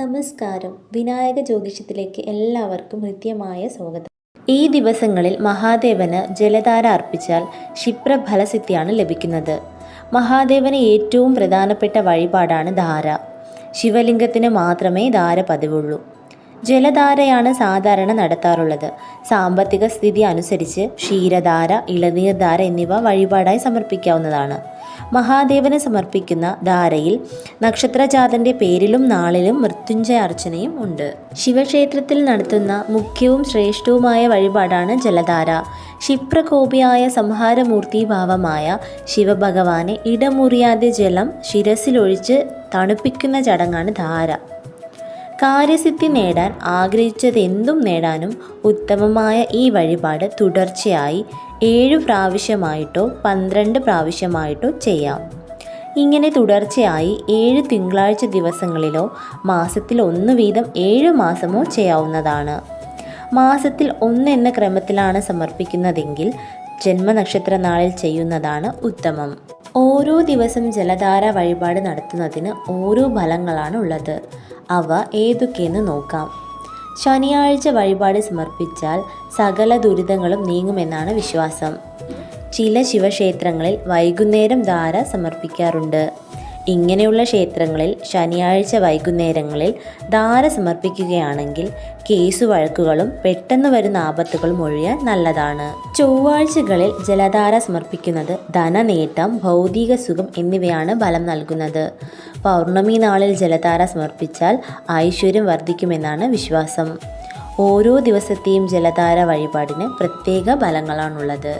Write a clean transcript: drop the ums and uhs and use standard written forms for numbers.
നമസ്കാരം. വിനായക ജ്യോതിഷത്തിലേക്ക് എല്ലാവർക്കും ഹൃദ്യമായ സ്വാഗതം. ഈ ദിവസങ്ങളിൽ മഹാദേവന് ജലധാര അർപ്പിച്ചാൽ ക്ഷിപ്രഫലസിദ്ധിയാണ് ലഭിക്കുന്നത്. മഹാദേവന് ഏറ്റവും പ്രധാനപ്പെട്ട വഴിപാടാണ് ധാര. ശിവലിംഗത്തിന് മാത്രമേ ധാര പതിവുള്ളൂ. ജലധാരയാണ് സാധാരണ നടത്താറുള്ളത്. സാമ്പത്തിക സ്ഥിതി അനുസരിച്ച് ക്ഷീരധാര, ഇളനീർധാര എന്നിവ വഴിപാടായി സമർപ്പിക്കാവുന്നതാണ്. മഹാദേവന് സമർപ്പിക്കുന്ന ധാരയിൽ നക്ഷത്രജാതന്റെ പേരിലും നാളിലും മൃത്യുഞ്ജയ അർച്ചനയും ഉണ്ട്. ശിവക്ഷേത്രത്തിൽ നടത്തുന്ന മുഖ്യവും ശ്രേഷ്ഠവുമായ വഴിപാടാണ് ജലധാര. ക്ഷിപ്രകോപിയായ സംഹാരമൂർത്തിഭാവമായ ശിവഭഗവാനെ ഇടമുറിയാതെ ജലം ശിരസിലൊഴിച്ച് തണുപ്പിക്കുന്ന ചടങ്ങാണ് ധാര. കാര്യസിദ്ധി നേടാൻ ആഗ്രഹിച്ചതെന്തും നേടാനും ഉത്തമമായ ഈ വഴിപാട് തുടർച്ചയായി 7 പ്രാവശ്യമായിട്ടോ 12 പ്രാവശ്യമായിട്ടോ ചെയ്യാം. ഇങ്ങനെ തുടർച്ചയായി 7 തിങ്കളാഴ്ച ദിവസങ്ങളിലോ മാസത്തിൽ 1 വീതം 7 മാസമോ ചെയ്യാവുന്നതാണ്. മാസത്തിൽ 1 എന്ന ക്രമത്തിലാണ് സമർപ്പിക്കുന്നതെങ്കിൽ ജന്മനക്ഷത്ര നാളിൽ ചെയ്യുന്നതാണ് ഉത്തമം. ഓരോ ദിവസം ജലധാര വഴിപാട് നടത്തുന്നതിന് ഓരോ ഫലങ്ങളാണ് ഉള്ളത്. അവ ഏതൊക്കെയെന്ന് നോക്കാം. ശനിയാഴ്ച വഴിപാട് സമർപ്പിച്ചാൽ സകല ദുരിതങ്ങളും നീങ്ങുമെന്നാണ് വിശ്വാസം. ചില ശിവക്ഷേത്രങ്ങളിൽ വൈകുന്നേരം ധാര സമർപ്പിക്കാറുണ്ട്. ഇങ്ങനെയുള്ള ക്ഷേത്രങ്ങളിൽ ശനിയാഴ്ച വൈകുന്നേരങ്ങളിൽ ധാര സമർപ്പിക്കുകയാണെങ്കിൽ കേസുവഴക്കുകളും പെട്ടെന്ന് വരുന്ന ആപത്തുകളും ഒഴിയാൻ നല്ലതാണ്. ചൊവ്വാഴ്ചകളിൽ ജലധാര സമർപ്പിക്കുന്നത് ധനനേട്ടം, ഭൗതിക സുഖം എന്നിവയാണ് ഫലം നൽകുന്നത്. പൗർണമി നാളിൽ ജലധാര സമർപ്പിച്ചാൽ ഐശ്വര്യം വർദ്ധിക്കുമെന്നാണ് വിശ്വാസം. ഓരോ ദിവസത്തെയും ജലധാര വഴിപാടിന് പ്രത്യേക ഫലങ്ങളാണുള്ളത്.